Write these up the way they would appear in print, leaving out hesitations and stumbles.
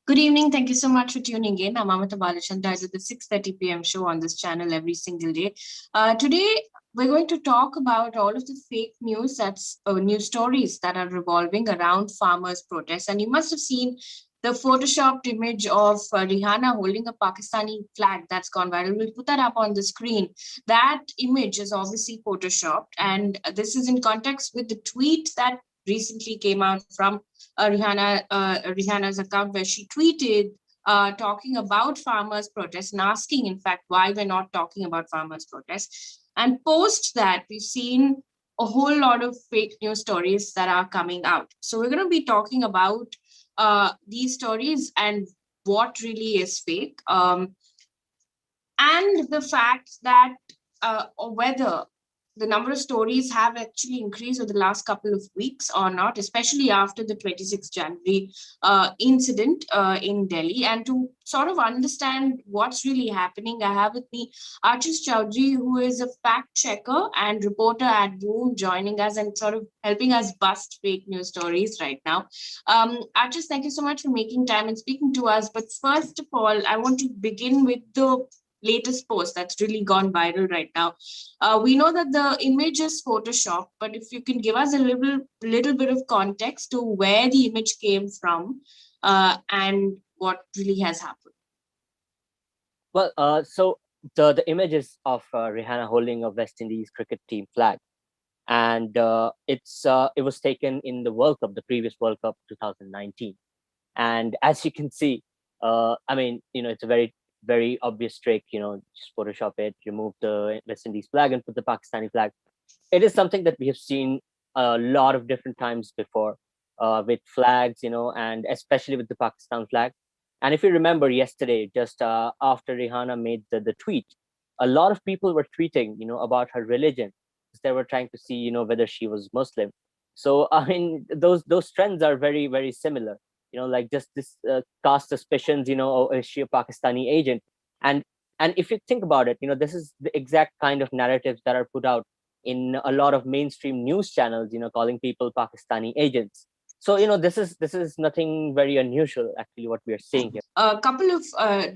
Good evening. Thank you so much for tuning in. I'm Amita Balachandra. I do the 6:30 p.m. show on this channel every single day. Today, we're going to talk about all of the fake news news stories that are revolving around farmers' protests. And you must have seen the photoshopped image of Rihanna holding a Pakistani flag that's gone viral. We'll put that up on the screen. That image is obviously photoshopped, and this is in context with the tweet that recently came out from Rihanna's account, where she tweeted talking about farmers' protests and asking, in fact, why we're not talking about farmers' protests. And post that, we've seen a whole lot of fake news stories that are coming out. So we're going to be talking about these stories and what really is fake, and the fact that or whether the number of stories have actually increased over the last couple of weeks or not, especially after the 26th January incident in Delhi. And to sort of understand what's really happening, I have with me Archis Chowdhury, who is a fact checker and reporter at Boom, joining us and sort of helping us bust fake news stories right now. Archis, thank you so much for making time and speaking to us. But first of all, I want to begin with the latest post that's really gone viral right now. We know that the image is photoshopped, but if you can give us a little bit of context to where the image came from, and what really has happened. So the images of Rihanna holding a West Indies cricket team flag, and it was taken in the World Cup, the previous World Cup, 2019. And as you can see, I mean, it's a very obvious trick. Just Photoshop it, remove the West Indies flag, and put the Pakistani flag. It is something that we have seen a lot of different times before, with flags, and especially with the Pakistan flag. And if you remember yesterday, just after Rihanna made the tweet, a lot of people were tweeting, about her religion. They were trying to see, whether she was Muslim. So I mean, those trends are very, very similar. Like just this cast suspicions. Oh, is she a Pakistani agent? And and if you think about it, this is the exact kind of narratives that are put out in a lot of mainstream news channels. Calling people Pakistani agents. So this is nothing very unusual, actually, what we are seeing here. A couple of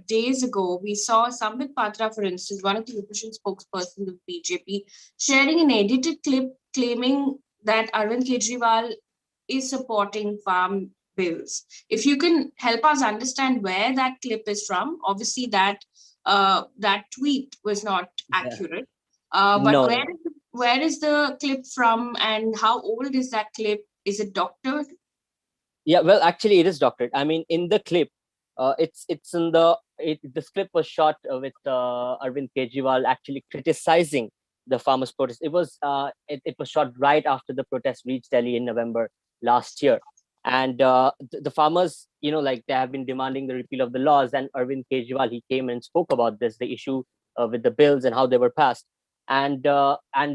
days ago, we saw Sambit Patra, for instance, one of the opposition spokespersons of BJP, sharing an edited clip claiming that Arvind Kejriwal is supporting farm bills. If you can help us understand where that clip is from, obviously that tweet was not Yeah. accurate. But No, no, no. where is the clip from, and how old is that clip? Is it doctored? Yeah, well, actually, it is doctored. I mean, in the clip, it's in this clip was shot with Arvind Kejriwal actually criticizing the farmers' protest. It was shot right after the protest reached Delhi in November last year, and the farmers, like they have been demanding the repeal of the laws, and Arvind Kejriwal, he came and spoke about this, the issue with the bills and how they were passed. And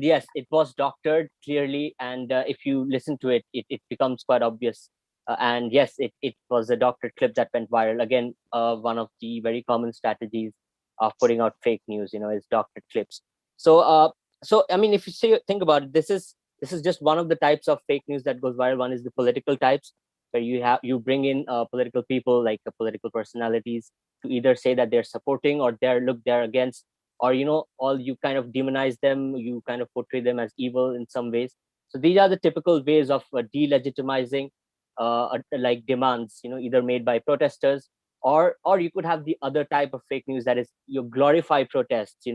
yes, it was doctored clearly, and if you listen to it, it becomes quite obvious. And yes, it was a doctored clip that went viral. Again, one of the very common strategies of putting out fake news, is doctored clips. So I mean, if you think about it, this is just one of the types of fake news that goes viral. One is the political types, where you bring in political people, like political personalities, to either say that they're supporting or they're against, or all you kind of demonize them, you kind of portray them as evil in some ways. So these are the typical ways of delegitimizing like demands, either made by protesters, or you could have the other type of fake news, that is, you glorify protests,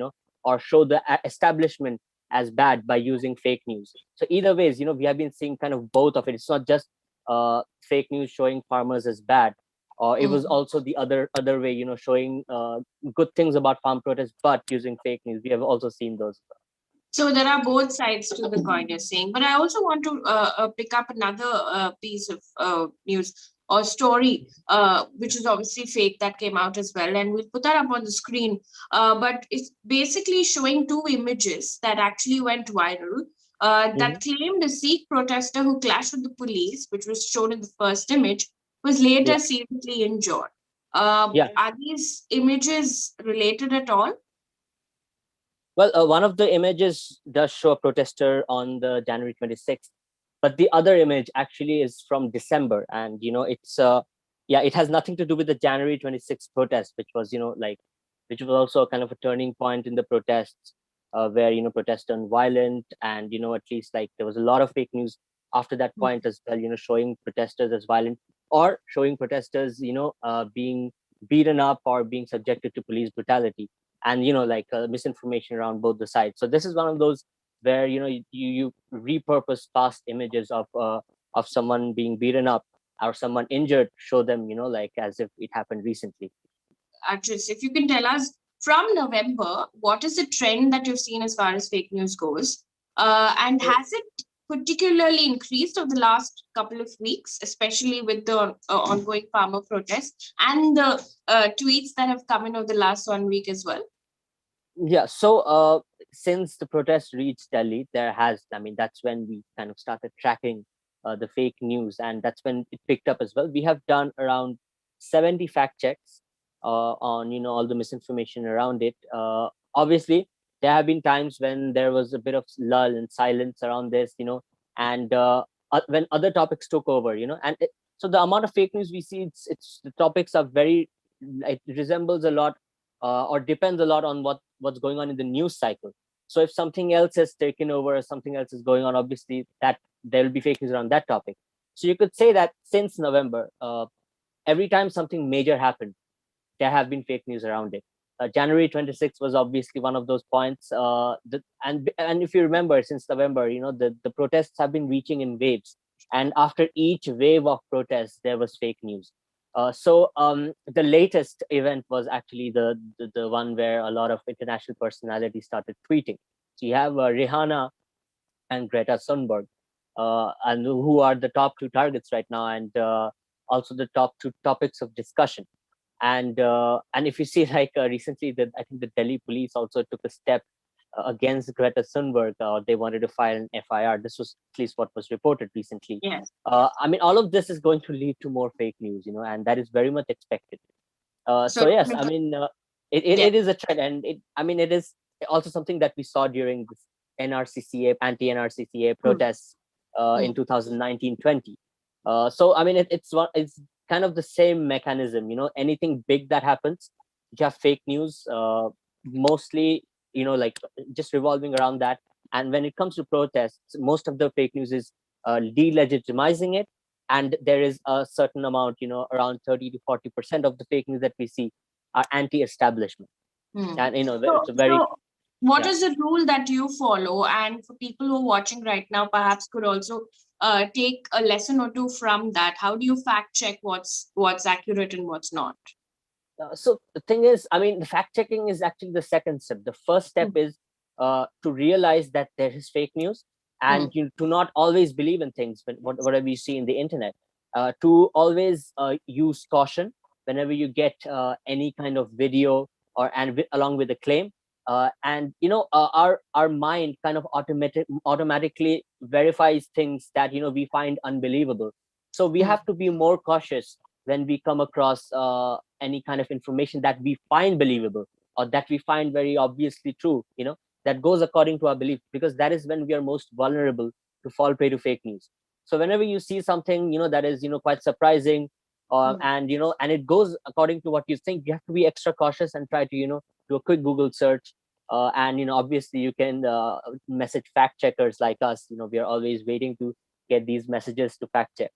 or show the establishment as bad by using fake news. So either ways, we have been seeing kind of both of it. It's not just fake news showing farmers as bad, or it was also the other way, showing good things about farm protests but using fake news. We have also seen those. So there are both sides to the coin, you're saying. But I also want to pick up another piece of news or story, which is obviously fake, that came out as well. And we'll put that up on the screen. But it's basically showing two images that actually went viral, that Mhm. claimed a Sikh protester who clashed with the police, which was shown in the first image, was later Yeah, seriously injured. yeah. Are these images related at all? Well, one of the images does show a protester on the January 26th, but the other image actually is from December, and it's yeah, it has nothing to do with the January 26th protest, which was, which was also kind of a turning point in the protests, where, protests turned violent. And, at least like there was a lot of fake news after that Mm. point as well, showing protesters as violent, or showing protesters, being beaten up or being subjected to police brutality, and, misinformation around both the sides. So this is one of those where, you repurpose past images of someone being beaten up or someone injured, show them, like as if it happened recently. Archis, if you can tell us from November, what is the trend that you've seen as far as fake news goes? And So, has it particularly increased over the last couple of weeks, especially with the ongoing farmer protests and the tweets that have come in over the last 1 week as well? yeah, so since the protest reached Delhi, that's when we kind of started tracking the fake news, and that's when it picked up as well. We have done around 70 fact checks on, all the misinformation around it. Obviously, there have been times when there was a bit of lull and silence around this, and when other topics took over, so the amount of fake news we see, it's the topics are very, it resembles a lot, or depends a lot on what's going on in the news cycle. So if something else has taken over or something else is going on, obviously that there will be fake news around that topic. So you could say that since November, every time something major happened, there have been fake news around it. January 26th was obviously one of those points. And if you remember, since November, the protests have been reaching in waves. And after each wave of protests, there was fake news. So the latest event was actually the one where a lot of international personalities started tweeting. So you have Rihanna and Greta Thunberg, and who are the top two targets right now, and also the top two topics of discussion. And if you see, like recently, I think the Delhi police also took a step against Greta Thunberg. They wanted to file an FIR. This was at least what was reported recently. Yes. I mean, all of this is going to lead to more fake news, and that is very much expected. So, So yes, I mean, yeah. it is a trend, and it is also something that we saw during this NRCCA anti-NRCCA Hmm. protests in Hmm. 2019-20. So I mean, it's kind of the same mechanism. Anything big that happens, you have fake news, mostly, like just revolving around that. And when it comes to protests, most of the fake news is delegitimizing it, and there is a certain amount, around 30 to 40% of the fake news that we see are anti-establishment. Hmm. And So, it's a very, what yeah. is the rule that you follow? And for people who are watching right now, perhaps could also take a lesson or two from that. How do you fact check what's accurate and what's not? So the thing is, I mean, the fact checking is actually the second step. The first step Hmm. is to realize that there is fake news, Hmm. and to not always believe in things, whatever you see in the internet. To always use caution whenever you get any kind of video, along with a claim. And our mind kind of automatically verifies things that we find unbelievable. So we Hmm. have to be more cautious when we come across any kind of information that we find believable, or that we find very obviously true, that goes according to our belief, because that is when we are most vulnerable to fall prey to fake news. So whenever you see something, that is, quite surprising, Hmm. and it goes according to what you think, you have to be extra cautious and try to, do a quick Google search. And, obviously you can message fact checkers like us. We are always waiting to get these messages to fact check.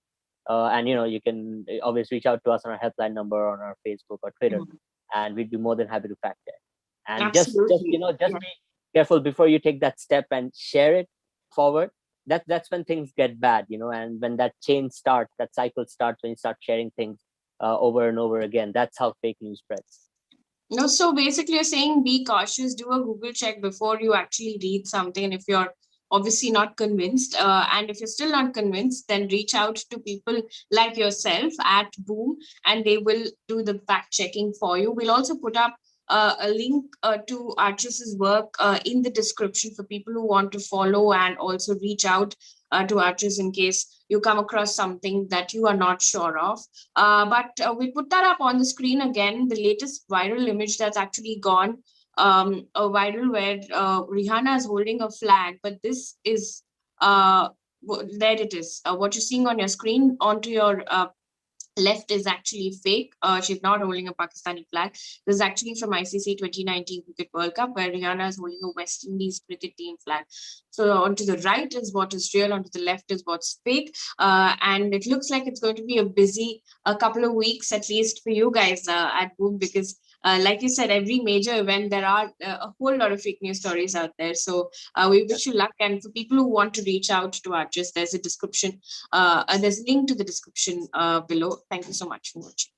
And you can always reach out to us on our helpline number, on our Facebook or Twitter, Hmm. and we'd be more than happy to fact check. And just Absolutely. just Yeah. be careful before you take that step and share it forward. That's when things get bad, and when that chain starts, that cycle starts, when you start sharing things over and over again. That's how fake news spreads. No, so basically you're saying be cautious, do a Google check before you actually read something. And if you're obviously not convinced, and if you're still not convinced, then reach out to people like yourself at Boom, and they will do the fact checking for you. We'll also put up a link to Archis's work in the description for people who want to follow and also reach out to Archis in case you come across something that you are not sure of. But we put that up on the screen again, the latest viral image that's actually gone viral, where Rihanna is holding a flag, but this is there it is. What you're seeing on your screen onto your left is actually fake. She's not holding a Pakistani flag. This is actually from ICC 2019 Cricket World Cup, where Rihanna is holding a West Indies cricket team flag. So onto the right is what is real, onto the left is what's fake. And it looks like it's going to be a busy couple of weeks, at least for you guys at Boom, because like you said, every major event, there are a whole lot of fake news stories out there. So we wish you luck. And for people who want to reach out to Archis, there's a description. There's a link to the description below. Thank you so much for watching.